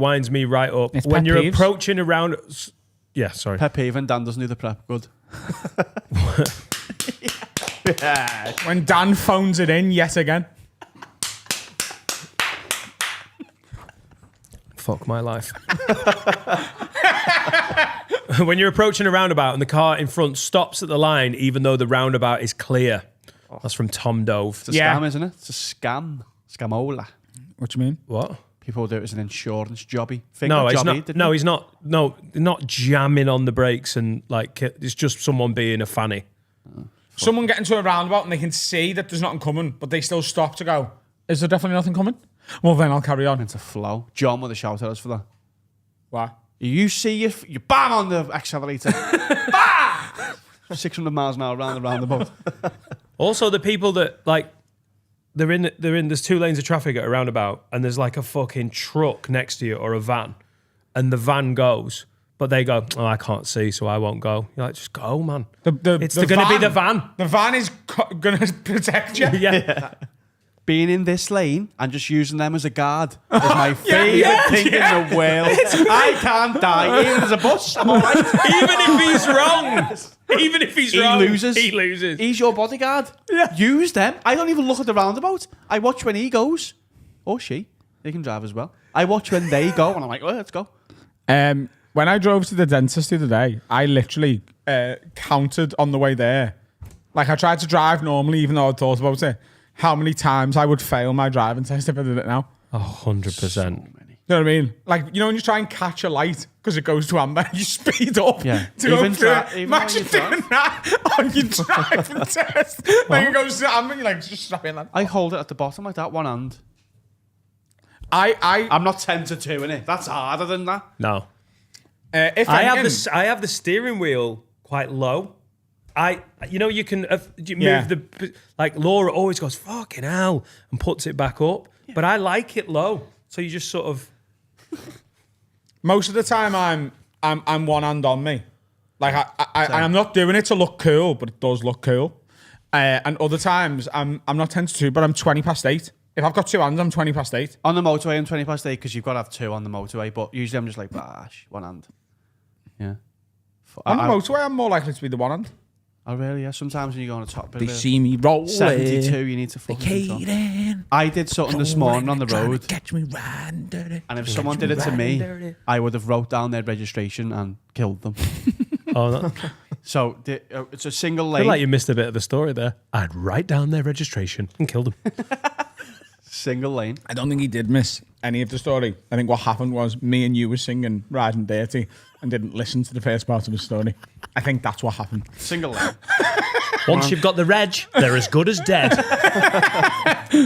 winds me right up. It's When pet you're peeves. approaching around... Yeah, sorry. Pet peeve and Dan doesn't do the prep. Good. Yeah. When Dan phones it in yet again. Fuck my life. When you're approaching a roundabout and the car in front stops at the line, even though the roundabout is clear. That's from Tom Dove. It's a scam, isn't it? It's a scam. Scamola. What do you mean? What? People do it as an insurance jobby. No, he's jobby, not. didn't No, he? he's not. No, not jamming on the brakes and like it's just someone being a fanny. Someone get into a roundabout and they can see that there's nothing coming, but they still stop to go, is there definitely nothing coming? Well, then I'll carry on. It's a flow. John would have shouted at us for that. Why? You see you bang on the accelerator. Bang! 600 miles an hour around the roundabout. Also, the people that like there's 2 lanes of traffic at a roundabout and there's like a fucking truck next to you or a van, and the van goes, but they go, oh, I can't see, so I won't go. You're like, just go, man. It's going to be the van. The van is going to protect you. Yeah. Being in this lane and just using them as a guard is my favourite thing in the world. I can't die. Even as a bus, I'm all right. Even if he's wrong, He loses. He's your bodyguard. Yeah. Use them. I don't even look at the roundabout. I watch when he goes. Or she. They can drive as well. I watch when they go and I'm like, oh, let's go. When I drove to the dentist the other day, I literally counted on the way there. Like I tried to drive normally, even though I thought about it, how many times I would fail my driving test if I did it now. 100%. You know what I mean? Like, you know when you try and catch a light because it goes to amber, you speed up Yeah. to go Even through that- it. even Imagine when you doing that on your driving test. Then it goes to amber and you're like, just stop it, lad. I hold it at the bottom like that, one hand. I'm I'm not 10 to 2 in it. That's harder than that. No. if I anything, have the steering wheel quite low. You can you move Yeah. like Laura always goes fucking hell and puts it back up, but I like it low. So you just sort of most of the time I'm one hand on me. Like and I'm not doing it to look cool, but it does look cool. And other times I'm not 10 to 2, but I'm 20 past 8. If I've got 2 hands, I'm 20 past 8. On the motorway, I'm 20 past 8 because you've got to have 2 on the motorway. But usually I'm just like, bash, one hand. Yeah. On the motorway, I'm more likely to be the one hand. Oh, really? Yeah. Sometimes when you go on a top bit They of see me rolling. 72, you need to fucking control. I did something this morning on the road. Catch me riding dirty. And if someone did it to me, I would have wrote down their registration and killed them. no. So it's a single I feel lane. like you missed a bit of the story there. I'd write down their registration and kill them. Single lane. I don't think he did miss any of the story. I think what happened was me and you were singing Riding Dirty and didn't listen to the first part of the story. I think that's what happened. Single lane. Once you've got the reg, they're as good as dead.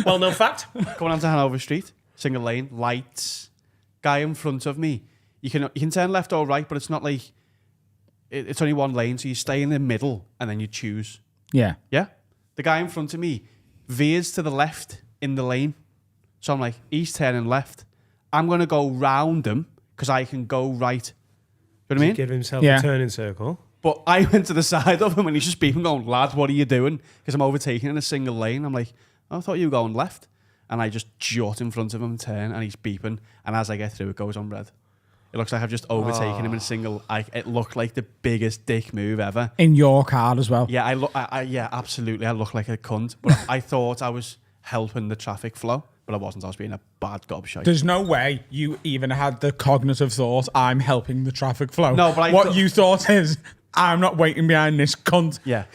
Well, no fact. Going on to Hanover Street. Single lane. Lights. Guy in front of me. You can turn left or right, but it's not like... It's only one lane, so you stay in the middle and then you choose. Yeah. Yeah? The guy in front of me veers to the left in the lane. So I'm like, he's turning left. I'm going to go round him because I can go right. You know what I mean? Give himself Yeah. a turning circle. But I went to the side of him and he's just beeping going, lad, what are you doing? Because I'm overtaking in a single lane. I'm like, I thought you were going left. And I just jut in front of him and turn and he's beeping. And as I get through, it goes on red. It looks like I've just overtaken him in a single... It looked like the biggest dick move ever. In your car as well. Yeah, yeah, absolutely. I look like a cunt. But I thought I was helping the traffic flow. But I wasn't. I was being a bad gobshite. There's no way you even had the cognitive thought, I'm helping the traffic flow. No, but what you thought is, I'm not waiting behind this cunt. Yeah.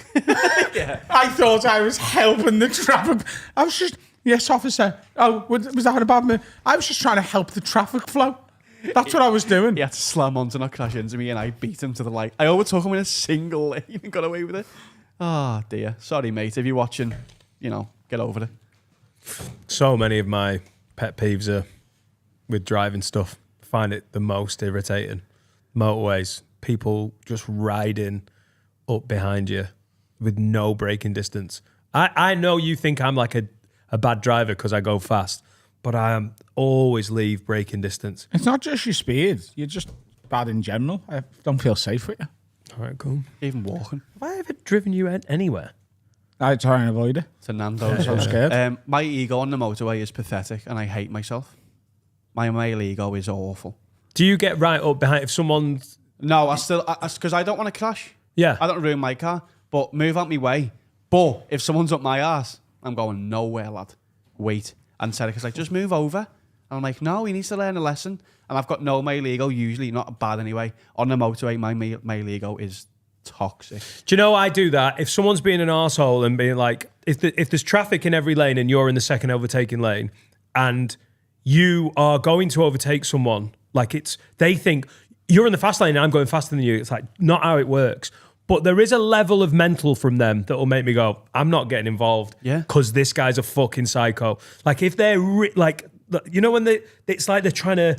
I thought I was helping the traffic. I was just, yes, officer. Oh, was that a bad move? I was just trying to help the traffic flow. That's what I was doing. He had to slam on to not crash into me and I beat him to the light. I overtook him in a single lane and got away with it. Oh, dear. Sorry, mate. If you're watching, get over it. So many of my pet peeves are with driving stuff. I find it the most irritating. Motorways, people just riding up behind you with no braking distance. I know you think I'm like a bad driver because I go fast, but I always leave braking distance. It's not just your speed. You're just bad in general. I don't feel safe with you. All right, cool. Even walking. Have I ever driven you anywhere? I try and avoid it. To Nando's. I'm so scared. My ego on the motorway is pathetic and I hate myself. My male ego is awful. Do you get right up behind if someone's... No, because I don't want to crash. Yeah. I don't ruin my car, but move out my way. But if someone's up my ass, I'm going nowhere, lad. Wait. And Serica's like, just move over. And I'm like, no, he needs to learn a lesson. And I've got no male ego, usually not bad anyway. On the motorway, my male ego is toxic. Do you know I do that? If someone's being an arsehole and being like, if there's traffic in every lane and you're in the second overtaking lane and you are going to overtake someone, like they think you're in the fast lane and I'm going faster than you. It's like not how it works. But there is a level of mental from them that will make me go, I'm not getting involved. Yeah. Because this guy's a fucking psycho. Like if they're you know when it's like they're trying to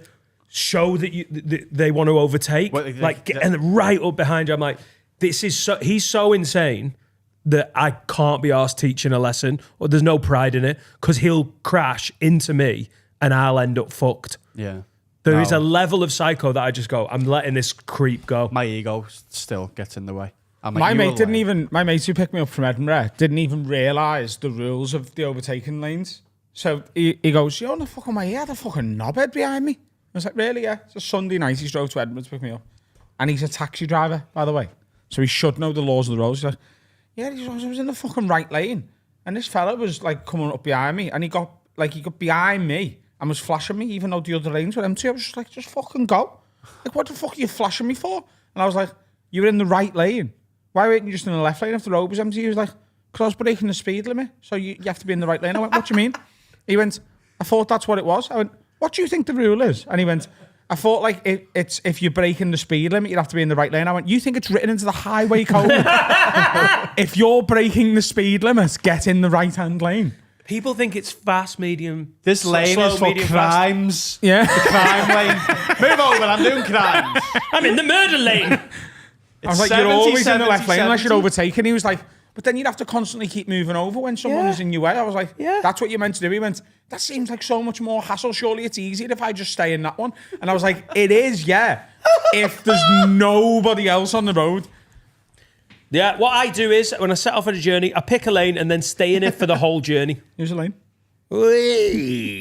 show that they want to overtake, and right up behind you, I'm like, he's so insane that I can't be asked teaching a lesson, or there's no pride in it, because he'll crash into me and I'll end up fucked. Yeah. There is a level of psycho that I just go, I'm letting this creep go. My ego still gets in the way. I'm like, my mate who picked me up from Edinburgh didn't even realise the rules of the overtaking lanes. So he goes, you're on the fucking way, he had a fucking knobhead behind me. I was like, really? Yeah. It's a Sunday night, he drove to Edinburgh to pick me up. And he's a taxi driver, by the way. So he should know the laws of the road. He's like, yeah, I was in the fucking right lane. And this fella was like coming up behind me and he got behind me and was flashing me, even though the other lanes were empty. I was just like, just fucking go. Like, what the fuck are you flashing me for? And I was like, you were in the right lane. Why weren't you just in the left lane if the road was empty? He was like, because I was breaking the speed limit. So you have to be in the right lane. I went, what do you mean? He went, I thought that's what it was. I went, what do you think the rule is? And he went, I thought like it's if you're breaking the speed limit, you'd have to be in the right lane. I went, you think it's written into the highway code? If you're breaking the speed limit, get in the right-hand lane. People think it's fast, medium. This lane slow, is for medium, crimes. Fast. Yeah. The crime lane. Move over, I'm doing crimes. I'm in the murder lane. I was like, 70, you're always in the 70, left lane unless you're 70. overtaking. He was like, but then you'd have to constantly keep moving over when someone is in your way. I was like, that's what you're meant to do. He went, that seems like so much more hassle. Surely it's easier if I just stay in that one. And I was like, it is, yeah. If there's nobody else on the road. Yeah, what I do is, when I set off on a journey, I pick a lane and then stay in it for the whole journey. Here's a lane. Whee!